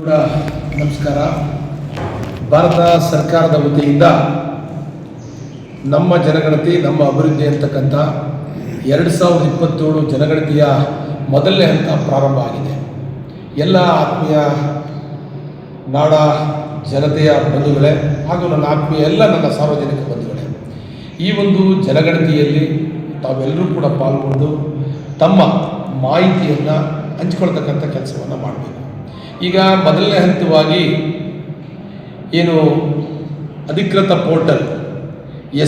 ಕೂಡ ನಮಸ್ಕಾರ. ಭಾರತ ಸರ್ಕಾರದ ವತಿಯಿಂದ ನಮ್ಮ ಜನಗಣತಿ ನಮ್ಮ ಅಭಿವೃದ್ಧಿ ಅಂತಕ್ಕಂಥ 2027 ಜನಗಣತಿಯ ಮೊದಲನೇ ಹಂತ ಪ್ರಾರಂಭ ಆಗಿದೆ. ಎಲ್ಲ ಆತ್ಮೀಯ ನಾಡ ಜನತೆಯ ಬಂಧುಗಳೇ ಹಾಗೂ ನನ್ನ ಆತ್ಮೀಯ ನನ್ನ ಸಾರ್ವಜನಿಕ ಬಂಧುಗಳೇ, ಈ ಒಂದು ಜನಗಣತಿಯಲ್ಲಿ ತಾವೆಲ್ಲರೂ ಕೂಡ ಪಾಲ್ಗೊಂಡು ತಮ್ಮ ಮಾಹಿತಿಯನ್ನು ಹಂಚಿಕೊಳ್ತಕ್ಕಂಥ ಕೆಲಸವನ್ನು ಮಾಡಬೇಕು. ಈಗ ಮೊದಲನೇ ಹಂತವಾಗಿ ಏನು ಅಧಿಕೃತ ಪೋರ್ಟಲ್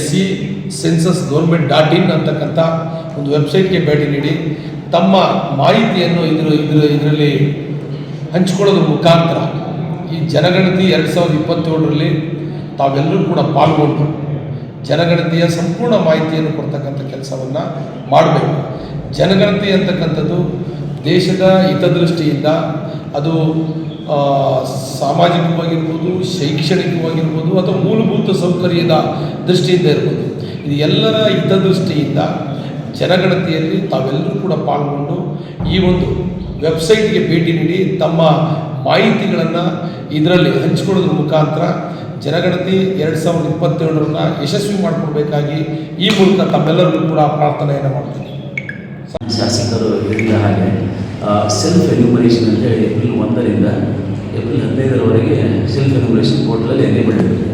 SC-census-government.in ಅಂತಕ್ಕಂಥ ಒಂದು ವೆಬ್ಸೈಟ್ಗೆ ಭೇಟಿ ನೀಡಿ ತಮ್ಮ ಮಾಹಿತಿಯನ್ನು ಇದರಲ್ಲಿ ಹಂಚಿಕೊಳ್ಳೋದ್ರ ಮುಖಾಂತರ ಈ ಜನಗಣತಿ 2027ರಲ್ಲಿ ತಾವೆಲ್ಲರೂ ಕೂಡ ಪಾಲ್ಗೊಂಡು ಜನಗಣತಿಯ ಸಂಪೂರ್ಣ ಮಾಹಿತಿಯನ್ನು ಕೊಡ್ತಕ್ಕಂಥ ಕೆಲಸವನ್ನು ಮಾಡಬೇಕು. ಜನಗಣತಿ ಅಂತಕ್ಕಂಥದ್ದು ದೇಶದ ಹಿತದೃಷ್ಟಿಯಿಂದ ಅದು ಸಾಮಾಜಿಕವಾಗಿರ್ಬೋದು, ಶೈಕ್ಷಣಿಕವಾಗಿರ್ಬೋದು ಅಥವಾ ಮೂಲಭೂತ ಸೌಕರ್ಯದ ದೃಷ್ಟಿಯಿಂದ ಇರ್ಬೋದು, ಇದು ಎಲ್ಲರ ಹಿತದೃಷ್ಟಿಯಿಂದ ಜನಗಣತಿಯಲ್ಲಿ ತಾವೆಲ್ಲರೂ ಕೂಡ ಪಾಲ್ಗೊಂಡು ಈ ಒಂದು ವೆಬ್ಸೈಟ್ಗೆ ಭೇಟಿ ನೀಡಿ ತಮ್ಮ ಮಾಹಿತಿಗಳನ್ನು ಇದರಲ್ಲಿ ಹಂಚಿಕೊಳ್ಳೋದ್ರ ಮುಖಾಂತರ ಜನಗಣತಿ 2027 ಯಶಸ್ವಿ ಮಾಡಿಕೊಡ್ಬೇಕಾಗಿ ಈ ಮೂಲಕ ತಮ್ಮೆಲ್ಲರಿಗೂ ಕೂಡ ಪ್ರಾರ್ಥನೆಯನ್ನು ಮಾಡ್ತೀನಿ. ಶಾಸಕರು ಹೇಳಿದ ಹಾಗೆ ಸೆಲ್ಫ್ ಎನ್ಯುಮರೇಷನ್ ಅಂತ ಹೇಳಿ ಏಪ್ರಿಲ್ 1ರಿಂದ ಏಪ್ರಿಲ್ 15ರವರೆಗೆ ಸೆಲ್ಫ್ ಎನ್ಯುಮರೇಷನ್ ಪೋರ್ಟಲಲ್ಲಿ ಎನೇಬಲ್ ಇರುತ್ತೆ.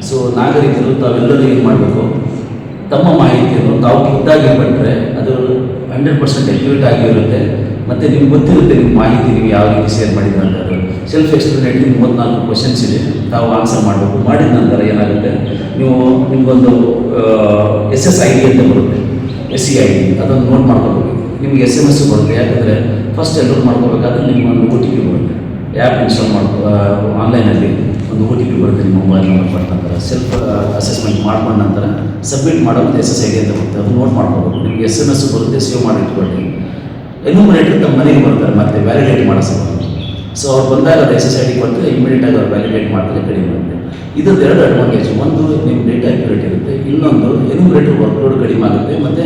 ಸೊ ನಾಗರಿಕರು ತಾವೆಲ್ಲರೂ ಏನು ಮಾಡಬೇಕು, ತಮ್ಮ ಮಾಹಿತಿಯನ್ನು ತಾವು ಖುದ್ದಾಗಿ ಬಿಟ್ಟರೆ ಅದು 100% ಅಕ್ಯುರೇಟ್ ಆಗಿರುತ್ತೆ. ಮತ್ತು ನಿಮ್ಗೆ ಗೊತ್ತಿರುತ್ತೆ ನಿಮ್ಮ ಮಾಹಿತಿ ನೀವು ಯಾವ ರೀತಿ ಶೇರ್ ಮಾಡಿದ್ರೆ ಅಂತ. ಸೆಲ್ಫ್ ಎಕ್ಸ್ಪ್ಲನೇಟರಿ 34 ಕ್ವಶನ್ಸ್ ಇದೆ, ತಾವು ಆನ್ಸರ್ ಮಾಡಬೇಕು. ಮಾಡಿದ ನಂತರ ಏನಾಗುತ್ತೆ, ನೀವು ನಿಮಗೊಂದು SSID ಅಂತ ಬರುತ್ತೆ, SCID ಅದನ್ನು ನೋಟ್ ಮಾಡ್ಕೋಬೇಕು. ನಿಮಗೆ SMS ಬರುತ್ತೆ. ಯಾಕಂದರೆ ಫಸ್ಟ್ ಎಲ್ಲರೂ ಮಾಡ್ಕೋಬೇಕಾದ್ರೆ ನಿಮಗೊಂದು OTP ಬರುತ್ತೆ. ಆ್ಯಪ್ ಇನ್ಸ್ಟಾಲ್ ಆನ್ಲೈನಲ್ಲಿ ಒಂದು OTP ಬರುತ್ತೆ ನಿಮ್ಮ ಮೊಬೈಲ್ ನಂಬರ್ ಕೊಟ್ಟ ನಂತರ. ಸೆಲ್ಫ್ ಅಸೆಸ್ಮೆಂಟ್ ಮಾಡ್ಕೊಂಡ ನಂತರ ಸಬ್ಮಿಟ್ ಮಾಡೋದು SSID ಅಂತ ಬರುತ್ತೆ, ಅದು ನೋಟ್ ಮಾಡ್ಕೋಬೇಕು. ನಿಮಗೆ SMS ಬರುತ್ತೆ, ಸೇವ್ ಮಾಡಿ ಇಟ್ಕೊಳ್ಳಿ. ಎನ್ಯುಮರೇಟರ್ ತಮ್ಮ ಮನೆಗೆ ಬರ್ತಾರೆ ಮತ್ತೆ ವ್ಯಾಲಿಡೇಟ್ ಮಾಡಿಸೋದು. ಸೊ ಅವ್ರು ಬಂದಾಗ ಅದು SSID ಕೊಟ್ಟರೆ ಇಮಿಡಿಯೇಟಾಗಿ ಅವ್ರು ವ್ಯಾಲಿಡೇಟ್ ಮಾಡ್ತಾರೆ, ಕಡಿಮೆ ಆಗುತ್ತೆ. ಇದೊಂದು 2 ಅಡ್ವಾಂಟೇಜ್. ಒಂದು, ನಿಮ್ಮ ಡೇಟಾ ಅಕ್ಯುರೇಟ್ ಇರುತ್ತೆ. ಇನ್ನೊಂದು, ಎನ್ಯುಮರೇಟರ್ ವರ್ಕ್ಲೋಡ್ ಕಡಿಮೆ ಆಗುತ್ತೆ. ಮತ್ತು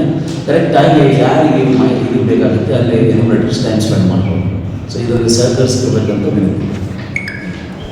ಕರೆಕ್ಟಾಗಿ ಯಾರಿಗೆ ಮಾಹಿತಿ ಬೇಕಾಗುತ್ತೆ ಅಲ್ಲಿ ಎನ್ಯುಮರೇಟರ್ ಟೈಮ್ ಸ್ಪೆಂಡ್ ಮಾಡ್ಬೋದು. ಸೊ ಇದರಲ್ಲಿ ಸಹಕರಿಸ್ಕೋಬೇಕಂತ ವಿನಂತಿ.